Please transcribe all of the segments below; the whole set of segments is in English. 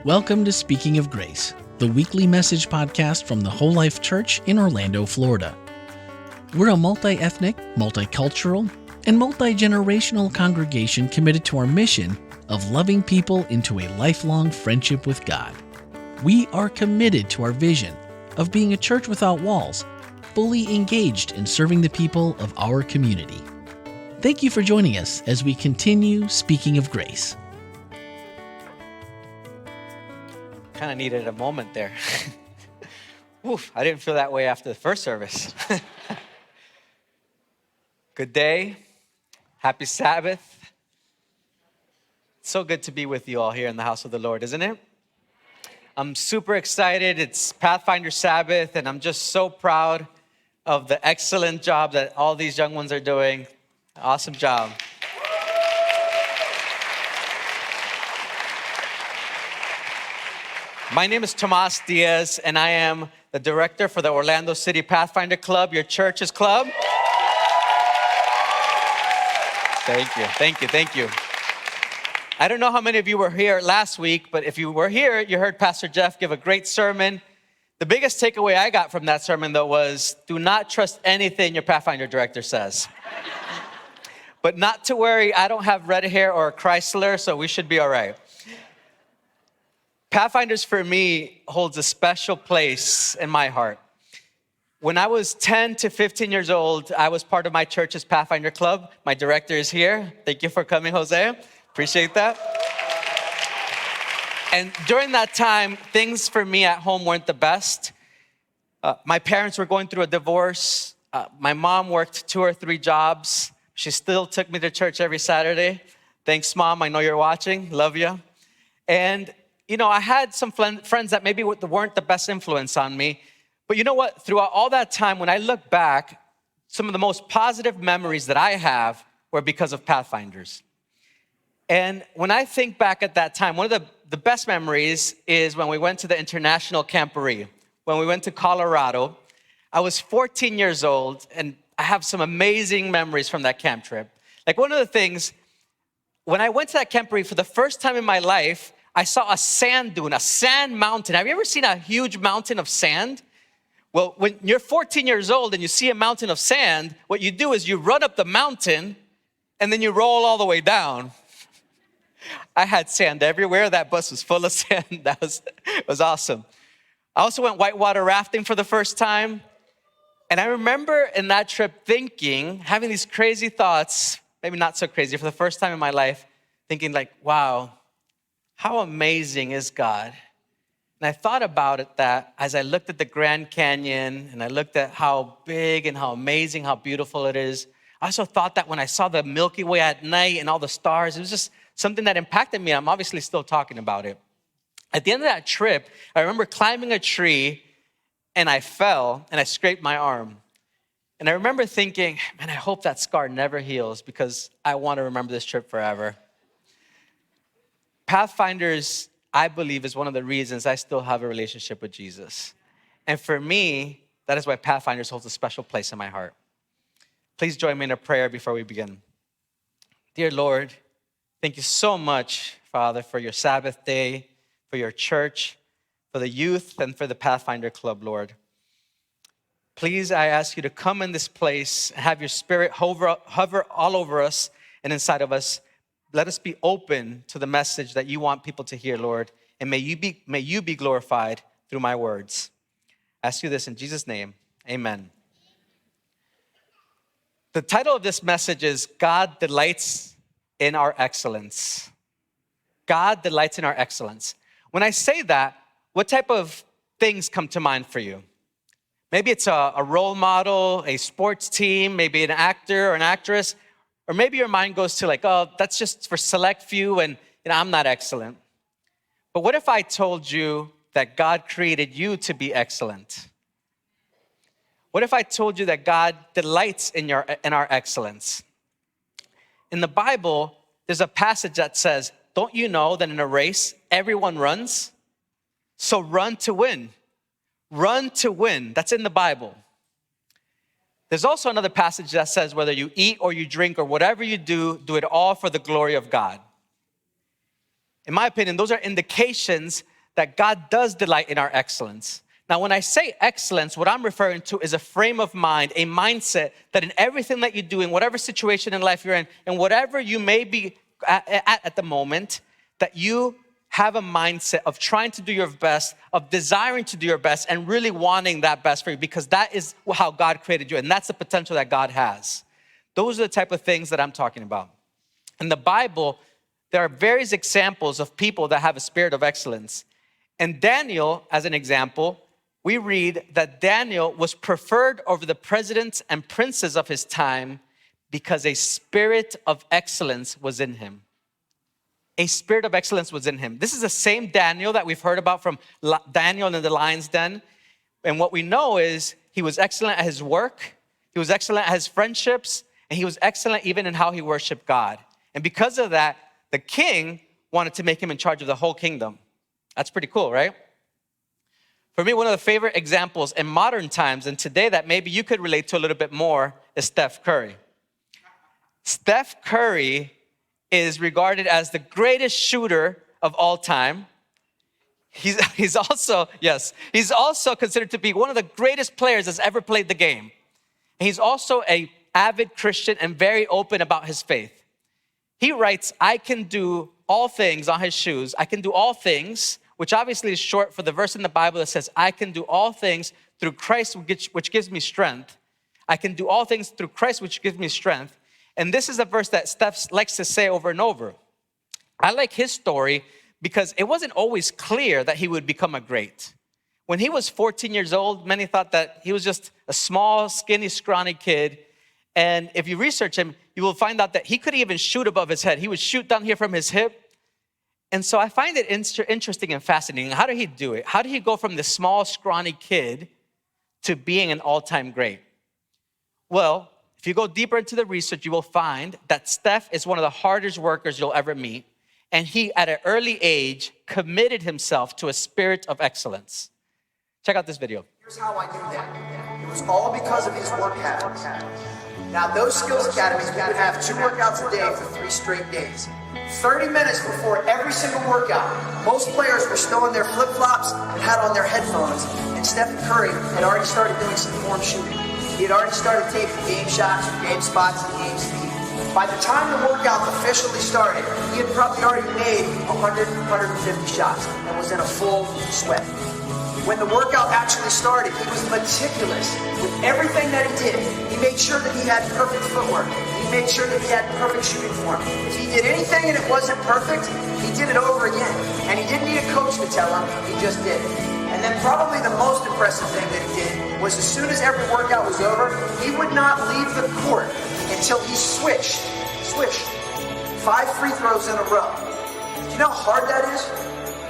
Welcome to Speaking of Grace, the weekly message podcast from the Whole Life Church in Orlando, Florida. We're a multi-ethnic, multicultural, and multi-generational congregation committed to our mission of loving people into a lifelong friendship with God. We are committed to our vision of being a church without walls, fully engaged in serving the people of our community. Thank you for joining us as we continue Speaking of Grace. Kind of needed a moment there. Oof, I didn't feel that way after the first service. Good day. Happy Sabbath. It's so good to be with you all here in the house of the Lord, isn't it? I'm super excited. It's Pathfinder Sabbath, and I'm just so proud of the excellent job that all these young ones are doing. Awesome job. My name is Tomas Diaz, and I am the director for the Orlando City Pathfinder Club, your church's club. Thank you. I don't know how many of you were here last week, but if you were here, you heard Pastor Jeff give a great sermon. The biggest takeaway I got from that sermon, though, was do not trust anything your Pathfinder director says. But not to worry, I don't have red hair or a Chrysler, so we should be all right. Pathfinders for me holds a special place in my heart. When I was 10 to 15 years old, I was part of my church's Pathfinder Club. My director is here. Thank you for coming, Jose. Appreciate that. And during that time, things for me at home weren't the best. My parents were going through a divorce. My mom worked 2 or 3 jobs. She still took me to church every Saturday. Thanks, Mom. I know you're watching. Love you. And you know, I had some friends that maybe weren't the best influence on me. But you know what? Throughout all that time, when I look back, some of the most positive memories that I have were because of Pathfinders. And when I think back at that time, one of the best memories is when we went to the International Camporee. When we went to Colorado, I was 14 years old, and I have some amazing memories from that camp trip. Like one of the things, when I went to that camporee for the first time in my life, I saw a sand dune, a sand mountain. Have you ever seen a huge mountain of sand? Well, when you're 14 years old and you see a mountain of sand, what you do is you run up the mountain and then you roll all the way down. I had sand everywhere. That bus was full of sand. That was awesome. I also went whitewater rafting for the first time. And I remember in that trip thinking, having these crazy thoughts, maybe not so crazy, for the first time in my life, thinking like, wow, how amazing is God? And I thought about it that as I looked at the Grand Canyon and I looked at how big and how amazing, how beautiful it is, I also thought that when I saw the Milky Way at night and all the stars, it was just something that impacted me. I'm obviously still talking about it. At the end of that trip, I remember climbing a tree and I fell and I scraped my arm. And I remember thinking, man, I hope that scar never heals because I want to remember this trip forever. Pathfinders, I believe, is one of the reasons I still have a relationship with Jesus. And for me, that is why Pathfinders holds a special place in my heart. Please join me in a prayer before we begin. Dear Lord, thank you so much, Father, for your Sabbath day, for your church, for the youth, and for the Pathfinder Club, Lord. Please, I ask you to come in this place and have your Spirit hover all over us and inside of us. Let us be open to the message that you want people to hear, Lord. And may you be glorified through my words. I ask you this in Jesus' name, amen. The title of this message is God Delights in Our Excellence. God delights in our excellence. When I say that, what type of things come to mind for you? Maybe it's a role model, a sports team, maybe an actor or an actress. Or maybe your mind goes to like, oh, that's just for select few and I'm not excellent. But what if I told you that God created you to be excellent? What if I told you that God delights in our excellence? In the Bible, there's a passage that says, don't you know that in a race, everyone runs? So run to win. Run to win. That's in the Bible. There's also another passage that says whether you eat or you drink or whatever you do, do it all for the glory of God. In my opinion, those are indications that God does delight in our excellence. Now, when I say excellence, what I'm referring to is a frame of mind, a mindset that in everything that you do, in whatever situation in life you're in, and whatever you may be at the moment, that you have a mindset of trying to do your best, of desiring to do your best, and really wanting that best for you, because that is how God created you, and that's the potential that God has. Those are the type of things that I'm talking about. In the Bible, there are various examples of people that have a spirit of excellence. And Daniel, as an example, we read that Daniel was preferred over the presidents and princes of his time because a spirit of excellence was in him. A spirit of excellence was in him. This is the same Daniel that we've heard about from Daniel in the lion's den. And what we know is he was excellent at his work, he was excellent at his friendships, and he was excellent even in how he worshiped God. And because of that, the king wanted to make him in charge of the whole kingdom. That's pretty cool, right? For me, one of the favorite examples in modern times and today that maybe you could relate to a little bit more is Steph Curry. Steph Curry is regarded as the greatest shooter of all time. He's also considered to be one of the greatest players that's ever played the game. And he's also an avid Christian and very open about his faith. He writes, I can do all things on his shoes. I can do all things, which obviously is short for the verse in the Bible that says, I can do all things through Christ, which gives me strength. I can do all things through Christ, which gives me strength. And this is a verse that Steph likes to say over and over. I like his story because it wasn't always clear that he would become a great. When he was 14 years old, many thought that he was just a small, skinny, scrawny kid. And if you research him, you will find out that he couldn't even shoot above his head. He would shoot down here from his hip. And so I find it interesting and fascinating. How did he do it? How did he go from this small, scrawny kid to being an all-time great? Well, if you go deeper into the research, you will find that Steph is one of the hardest workers you'll ever meet. And he, at an early age, committed himself to a spirit of excellence. Check out this video. Here's how I knew that. It was all because of his work habits. Now, those skills academies, we would have 2 workouts a day for 3 straight days. 30 minutes before every single workout, most players were still in their flip-flops and had on their headphones. And Stephen Curry had already started doing some form shooting. He had already started taking game shots, game spots, and game speed. By the time the workout officially started, he had probably already made 100, 150 shots and was in a full sweat. When the workout actually started, he was meticulous with everything that he did. He made sure that he had perfect footwork. He made sure that he had perfect shooting form. If he did anything and it wasn't perfect, he did it over again. And he didn't need a coach to tell him, he just did it. And then probably the most impressive thing that he did was as soon as every workout was over, he would not leave the court until he swished 5 free throws in a row. Do you know how hard that is?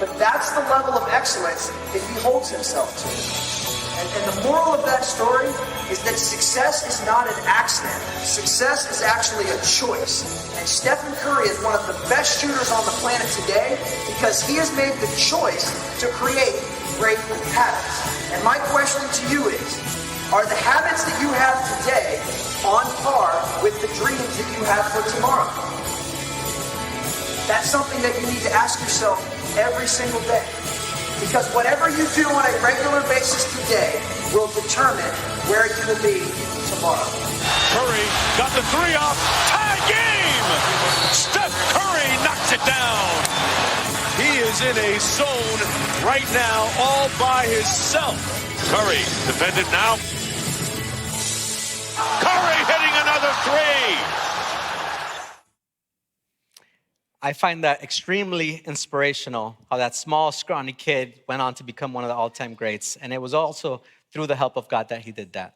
But that's the level of excellence that he holds himself to. And the moral of that story is that success is not an accident. Success is actually a choice. And Stephen Curry is one of the best shooters on the planet today because he has made the choice to create great habits. And my question to you is, are the habits that you have today on par with the dreams that you have for tomorrow? That's something that you need to ask yourself every single day. Because whatever you do on a regular basis today will determine where you will be tomorrow. Curry got the 3 off. Tie game! Steph Curry knocks it down. He is in a zone right now all by himself. Curry defended now. Curry hitting another 3. I find that extremely inspirational, how that small, scrawny kid went on to become one of the all-time greats. And it was also through the help of God that he did that.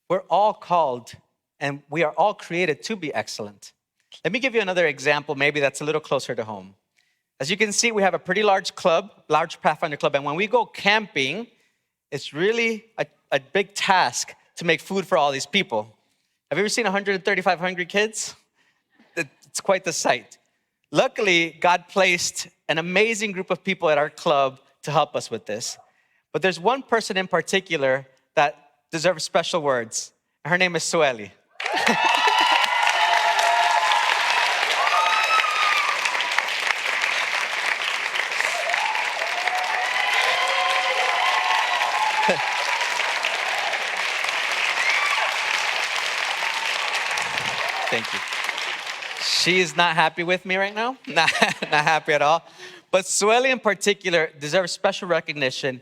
We're all called and we are all created to be excellent. Let me give you another example, maybe that's a little closer to home. As you can see, we have a pretty large club, large Pathfinder club. And when we go camping, it's really a big task to make food for all these people. Have you ever seen 135 hungry kids? It's quite the sight. Luckily, God placed an amazing group of people at our club to help us with this. But there's one person in particular that deserves special words. Her name is Sueli. Thank you. She is not happy with me right now. Not happy at all. But Sueli in particular deserves special recognition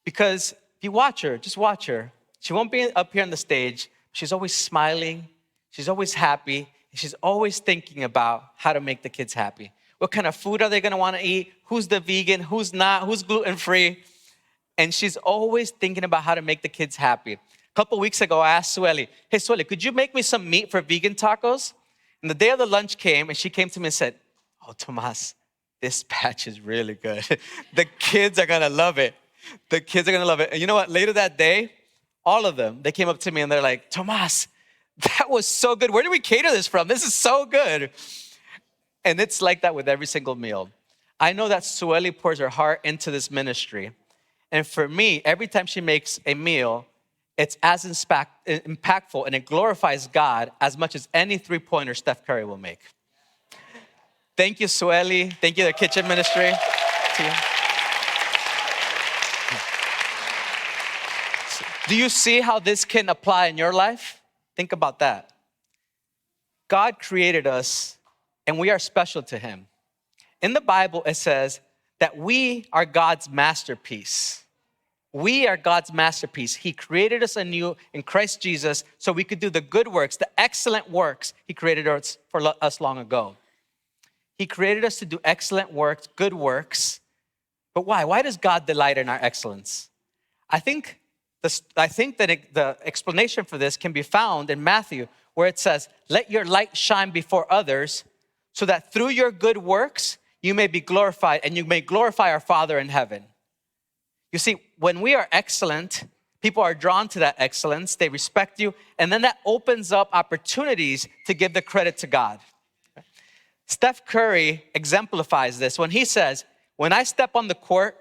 because if you watch her, just watch her. She won't be up here on the stage. She's always smiling. She's always happy. And she's always thinking about how to make the kids happy. What kind of food are they going to want to eat? Who's the vegan? Who's not? Who's gluten-free? And she's always thinking about how to make the kids happy. A couple weeks ago, I asked Sueli, hey, Sueli, could you make me some meat for vegan tacos? And the day of the lunch came, and she came to me and said, oh, Tomas, this batch is really good. The kids are going to love it. The kids are going to love it. And you know what? Later that day, all of them, they came up to me and they're like, Tomas, that was so good. Where did we cater this from? This is so good. And it's like that with every single meal. I know that Sueli pours her heart into this ministry. And for me, every time she makes a meal, it's as impactful and it glorifies God as much as any three-pointer Steph Curry will make. Thank you, Sueli. Thank you, the kitchen ministry team. Do you see how this can apply in your life? Think about that. God created us and we are special to him. In the Bible, it says that we are God's masterpiece. We are God's masterpiece. He created us anew in Christ Jesus so we could do the good works, the excellent works he created us for us long ago. He created us to do excellent works, good works. But why? Why does God delight in our excellence? I think that the explanation for this can be found in Matthew, where it says, let your light shine before others so that through your good works, you may be glorified and you may glorify our Father in heaven. You see, when we are excellent, people are drawn to that excellence. They respect you. And then that opens up opportunities to give the credit to God. Steph Curry exemplifies this when he says, when I step on the court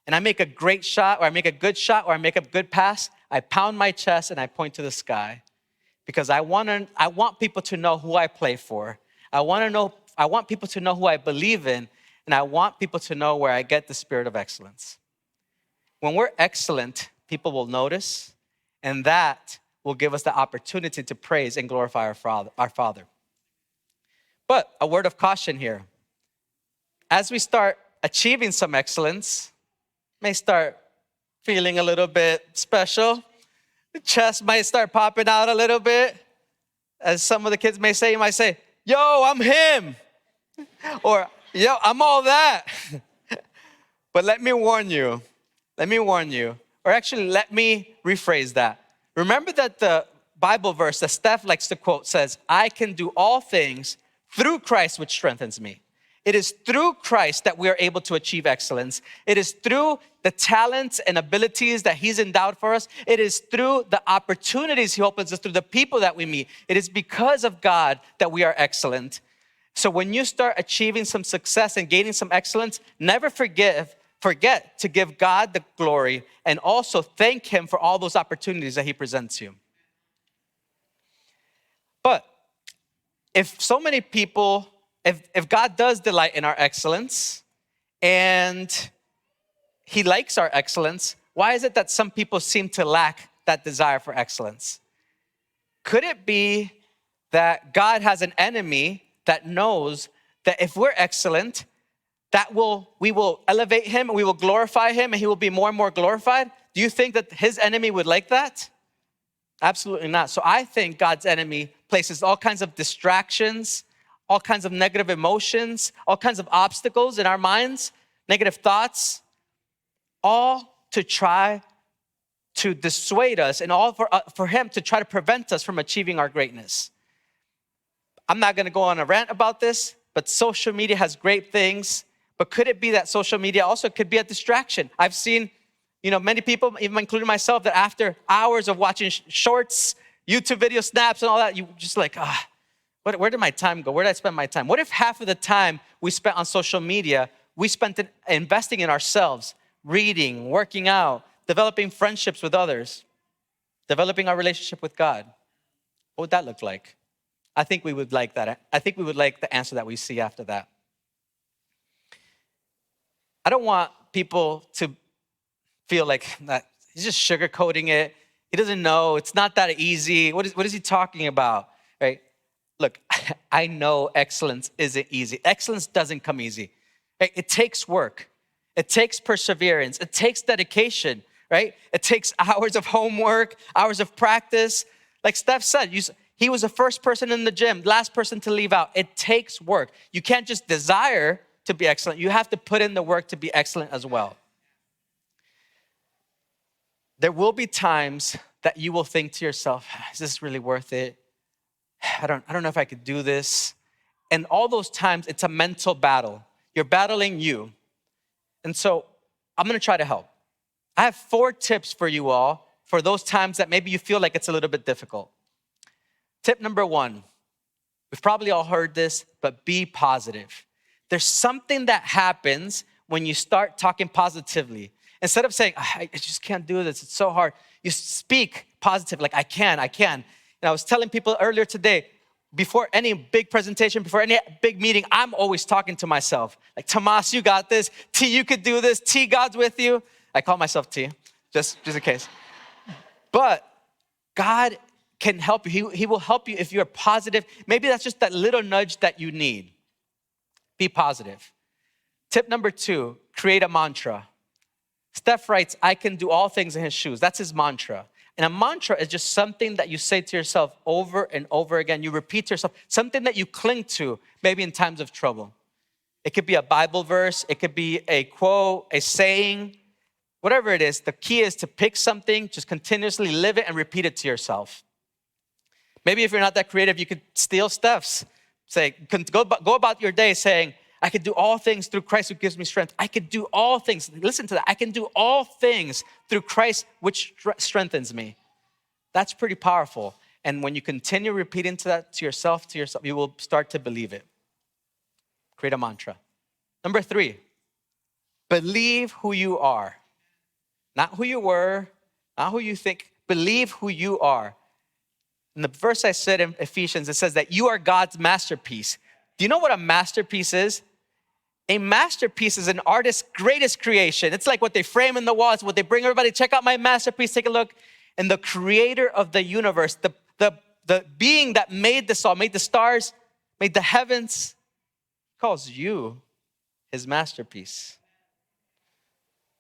and I make a great shot or I make a good shot or I make a good pass, I pound my chest and I point to the sky because I want people to know who I play for. I want people to know who I believe in, and I want people to know where I get the spirit of excellence. When we're excellent, people will notice, and that will give us the opportunity to praise and glorify our Father. But a word of caution here. As we start achieving some excellence, may start feeling a little bit special. The chest might start popping out a little bit. As some of the kids may say, you might say, yo, I'm him. Or, yo, I'm all that. But let me warn you. Or actually, let me rephrase that. Remember that the Bible verse that Steph likes to quote says, I can do all things through Christ which strengthens me. It is through Christ that we are able to achieve excellence. It is through the talents and abilities that he's endowed for us. It is through the opportunities he opens us through the people that we meet. It is because of God that we are excellent. So when you start achieving some success and gaining some excellence, never forget to give God the glory and also thank him for all those opportunities that he presents you. But if so many people, if God does delight in our excellence and he likes our excellence, why is it that some people seem to lack that desire for excellence? Could it be that God has an enemy that knows that if we're excellent, we will elevate him, we will glorify him, and he will be more and more glorified? Do you think that his enemy would like that? Absolutely not. So I think God's enemy places all kinds of distractions, all kinds of negative emotions, all kinds of obstacles in our minds, negative thoughts, all to try to dissuade us and all for him to try to prevent us from achieving our greatness. I'm not going to go on a rant about this, but social media has great things. But could it be that social media also could be a distraction? I've seen, many people, even including myself, that after hours of watching shorts, YouTube video snaps and all that, you just like, where did my time go? Where did I spend my time? What if half of the time we spent on social media, we spent it investing in ourselves, reading, working out, developing friendships with others, developing our relationship with God? What would that look like? I think we would like that. I think we would like the answer that we see after that. I don't want people to feel like that he's just sugarcoating it. He doesn't know. It's not that easy. What is he talking about, right? Look, I know excellence isn't easy. Excellence doesn't come easy. Right? It takes work. It takes perseverance. It takes dedication, right? It takes hours of homework, hours of practice. Like Steph said, he was the first person in the gym, last person to leave out. It takes work. You can't just desire to be excellent. You have to put in the work to be excellent as well. There will be times that you will think to yourself, is this really worth it? I don't know if I could do this. And all those times, it's a mental battle. You're battling you. And so I'm going to try to help. I have 4 tips for you all for those times that maybe you feel like it's a little bit difficult. Tip number 1, we've probably all heard this, but be positive. There's something that happens when you start talking positively. Instead of saying, I just can't do this, it's so hard, you speak positive, like I can. And I was telling people earlier today, before any big presentation, before any big meeting, I'm always talking to myself. Like, Tomas, you got this. T, you could do this. T, God's with you. I call myself T, just in case. But God can help you. He will help you if you're positive. Maybe that's just that little nudge that you need. Be positive. Tip number 2, create a mantra. Steph writes, I can do all things in his shoes. That's his mantra. And a mantra is just something that you say to yourself over and over again. You repeat to yourself, something that you cling to, maybe in times of trouble. It could be a Bible verse. It could be a quote, a saying, whatever it is. The key is to pick something, just continuously live it and repeat it to yourself. Maybe if you're not that creative, you could steal Steph's. Say, go about your day saying, I could do all things through Christ who gives me strength. I could do all things. Listen to that. I can do all things through Christ which strengthens me. That's pretty powerful. And when you continue repeating to yourself, you will start to believe it. Create a mantra. Number 3, believe who you are. Not who you were, not who you think. Believe who you are. In the verse I said in Ephesians, it says that you are God's masterpiece. Do you know what a masterpiece is? A masterpiece is an artist's greatest creation. It's like what they frame in the wall. It's what they bring everybody. Check out my masterpiece. Take a look. And the creator of the universe, the being that made this all, made the stars, made the heavens, calls you his masterpiece.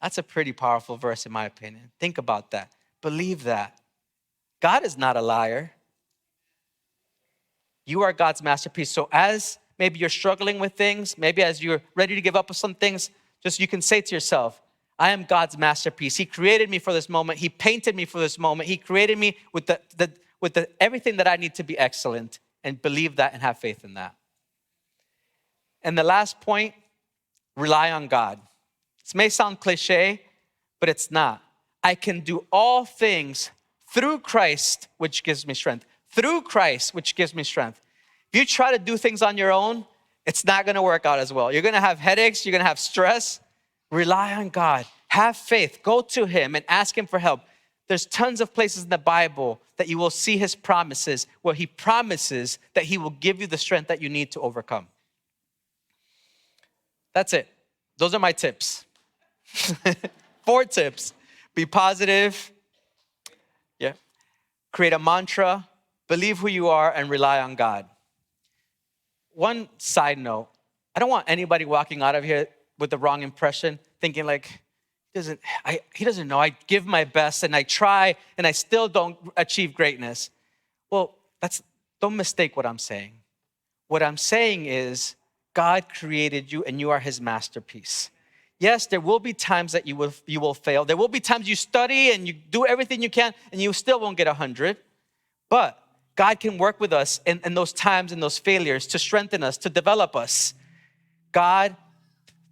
That's a pretty powerful verse in my opinion. Think about that. Believe that. God is not a liar. You are God's masterpiece. So as maybe you're struggling with things, maybe as you're ready to give up on some things, just you can say to yourself, I am God's masterpiece. He created me for this moment. He painted me for this moment. He created me with everything that I need to be excellent, and believe that and have faith in that. And the last point, rely on God. This may sound cliche, but it's not. I can do all things through Christ, which gives me strength. Through Christ, which gives me strength. If you try to do things on your own, it's not going to work out as well. You're going to have headaches. You're going to have stress. Rely on God. Have faith. Go to him and ask him for help. There's tons of places in the Bible that you will see his promises, where he promises that he will give you the strength that you need to overcome. That's it. Those are my tips. 4 tips. Be positive. Yeah. Create a mantra. Believe who you are and rely on God. One side note, I don't want anybody walking out of here with the wrong impression, thinking like, he doesn't know. I give my best and I try and I still don't achieve greatness. Well, don't mistake what I'm saying. What I'm saying is God created you and you are his masterpiece. Yes, there will be times that you will fail. There will be times you study and you do everything you can and you still won't get 100. But God can work with us in those times and those failures to strengthen us, to develop us. God,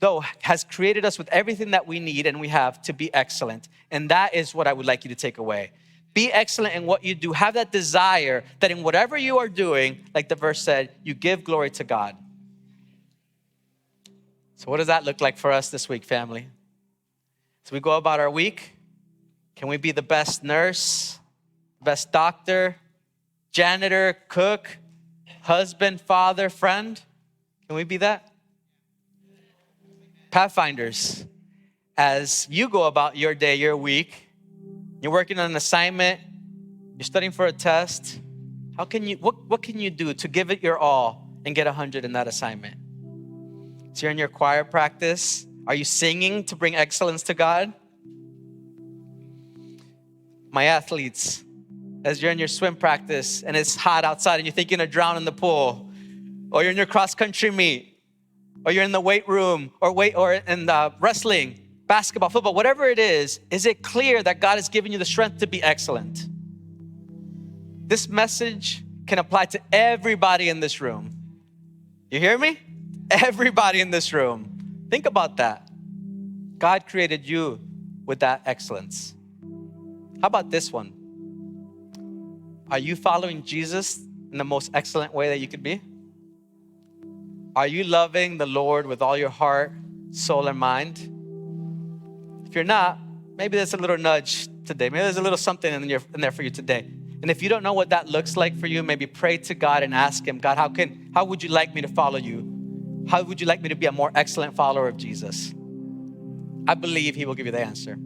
though, has created us with everything that we need and we have to be excellent. And that is what I would like you to take away. Be excellent in what you do. Have that desire that in whatever you are doing, like the verse said, you give glory to God. So what does that look like for us this week, family? So we go about our week. Can we be the best nurse, best doctor, janitor, cook, husband, father, friend? Can we be that? Pathfinders, as you go about your day, your week, you're working on an assignment, you're studying for a test, What can you do to give it your all and get 100 in that assignment? So you're in your choir practice. Are you singing to bring excellence to God? My athletes, as you're in your swim practice and it's hot outside and you think you're gonna drown in the pool, or you're in your cross-country meet, or you're in the weight room, or in wrestling, basketball, football, whatever it is it clear that God has given you the strength to be excellent? This message can apply to everybody in this room. You hear me? Everybody in this room. Think about that. God created you with that excellence. How about this one? Are you following Jesus in the most excellent way that you could be? Are you loving the Lord with all your heart, soul, and mind? If you're not, maybe there's a little nudge today. Maybe there's a little something in there for you today. And if you don't know what that looks like for you, maybe pray to God and ask Him, God, how would you like me to follow you? How would you like me to be a more excellent follower of Jesus? I believe He will give you the answer.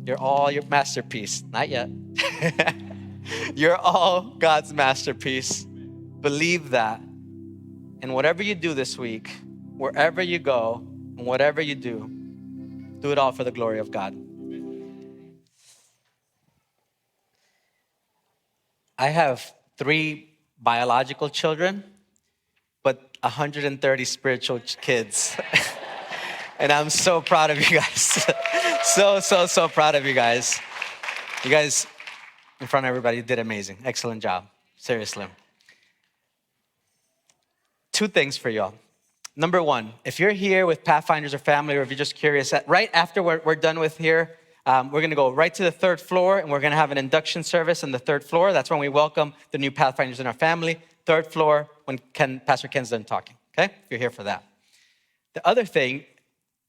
You're all your masterpiece. Not yet. You're all God's masterpiece. Believe that. And whatever you do this week, wherever you go, and whatever you do it all for the glory of God. I have 3 biological children, but 130 spiritual kids. And I'm so proud of you guys. So proud of you guys. You guys, in front of everybody, did amazing. Excellent job. Seriously. 2 things for y'all. Number 1, if you're here with Pathfinders or family, or if you're just curious, right after we're done with here, we're going to go right to the 3rd floor, and we're going to have an induction service on the 3rd floor. That's when we welcome the new Pathfinders in our family. 3rd floor, when Pastor Ken's done talking, okay? If you're here for that. The other thing,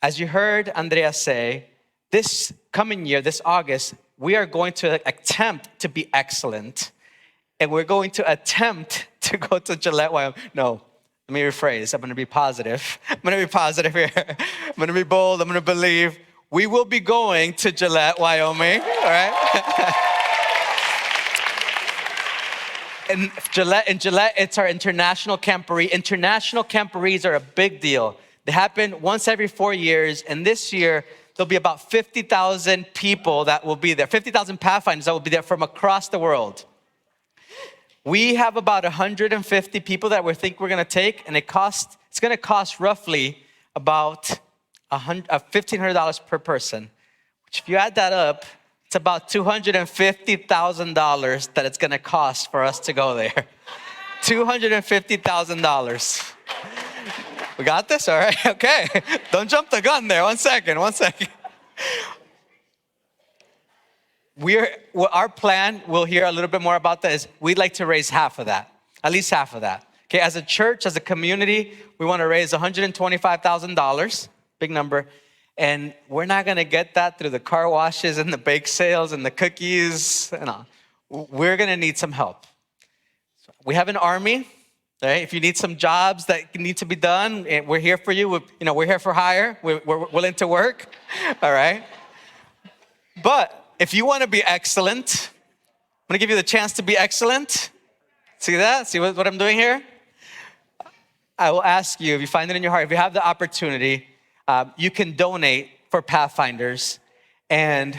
as you heard Andrea say, this coming year, this August, we are going to attempt to be excellent, and we're going to attempt to go to Gillette, Wyoming. No, let me rephrase. I'm going to be positive. I'm going to be positive here. I'm going to be bold. I'm going to believe. We will be going to Gillette, Wyoming, all right? In Gillette, it's our international camporee. International camporees are a big deal. They happen once every 4 years, and this year, there'll be about 50,000 people that will be there, 50,000 Pathfinders that will be there from across the world. We have about 150 people that we think we're gonna take, and it's gonna cost roughly about $1,500 per person, which if you add that up, it's about $250,000 that it's gonna cost for us to go there. $250,000. We got this, all right? Okay, don't jump the gun there. One second. Our plan, we'll hear a little bit more about that, is we'd like to raise half of that, at least half of that. Okay, as a church, as a community, we wanna raise $125,000, big number, and we're not gonna get that through the car washes and the bake sales and the cookies and all. We're gonna need some help. We have an army. Right? If you need some jobs that need to be done, we're here for you. We're here for hire. We're willing to work. All right? But if you want to be excellent, I'm going to give you the chance to be excellent. See that? See what I'm doing here? I will ask you, if you find it in your heart, if you have the opportunity, you can donate for Pathfinders. And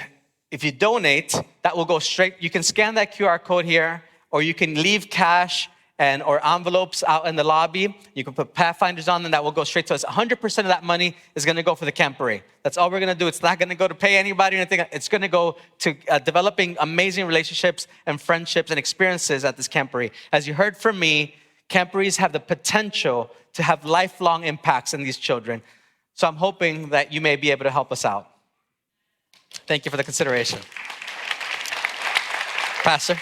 if you donate, that will go straight. You can scan that QR code here, or you can leave cash or envelopes out in the lobby. You can put Pathfinders on them, that will go straight to us. 100% of that money is gonna go for the camporee. That's all we're gonna do. It's not gonna go to pay anybody or anything. It's gonna go to developing amazing relationships and friendships and experiences at this camporee. As you heard from me, camporees have the potential to have lifelong impacts in these children. So I'm hoping that you may be able to help us out. Thank you for the consideration. Pastor.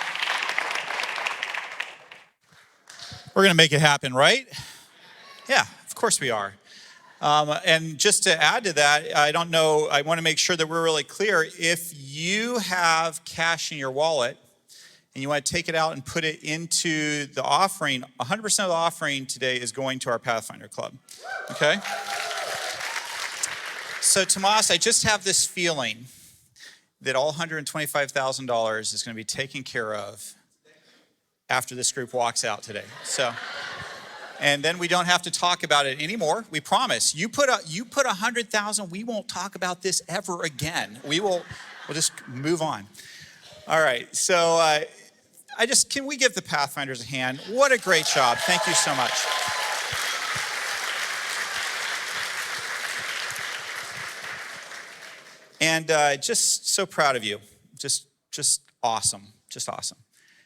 We're going to make it happen, right? Yeah, of course we are. And just to add to that, I want to make sure that we're really clear. If you have cash in your wallet and you want to take it out and put it into the offering, 100% of the offering today is going to our Pathfinder Club, okay? So Tomas, I just have this feeling that all $125,000 is going to be taken care of after this group walks out today. So, and then we don't have to talk about it anymore. We promise. You put 100,000, we won't talk about this ever again. We'll just move on. All right. So can we give the Pathfinders a hand? What a great job. Thank you so much. And just so proud of you. Just awesome. Just awesome.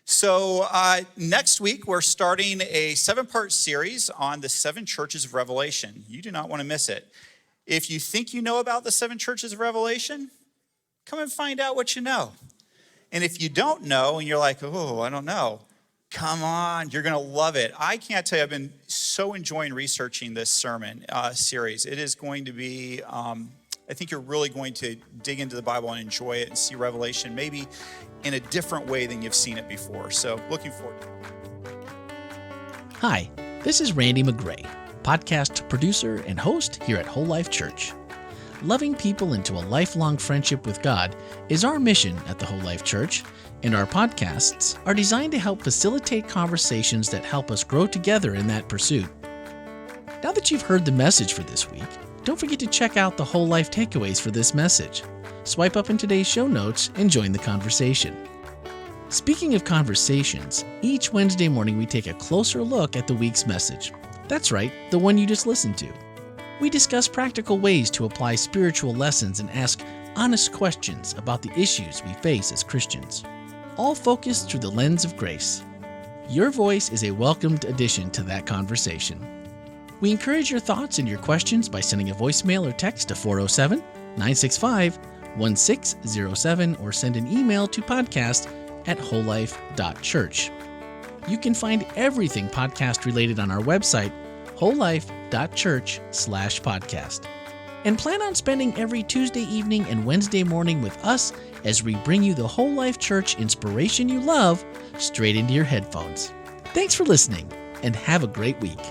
So next week, we're starting a 7-part series on the 7 churches of Revelation. You do not want to miss it. If you think you know about the 7 churches of Revelation, come and find out what you know. And if you don't know and you're like, oh, I don't know, come on, you're going to love it. I can't tell you, I've been so enjoying researching this sermon series. It is going to be, I think you're really going to dig into the Bible and enjoy it and see Revelation maybe in a different way than you've seen it before. So looking forward to it. Hi, this is Randy McGray, podcast producer and host here at Whole Life Church. Loving people into a lifelong friendship with God is our mission at the Whole Life Church, and our podcasts are designed to help facilitate conversations that help us grow together in that pursuit. Now that you've heard the message for this week, don't forget to check out the Whole Life takeaways for this message. Swipe up in today's show notes and join the conversation. Speaking of conversations, each Wednesday morning we take a closer look at the week's message. That's right, the one you just listened to. We discuss practical ways to apply spiritual lessons and ask honest questions about the issues we face as Christians, all focused through the lens of grace. Your voice is a welcomed addition to that conversation. We encourage your thoughts and your questions by sending a voicemail or text to 407-965-1607 or send an email to podcast@wholelife.church. You can find everything podcast related on our website, wholelife.church/podcast. And plan on spending every Tuesday evening and Wednesday morning with us as we bring you the Whole Life Church inspiration you love straight into your headphones. Thanks for listening and have a great week.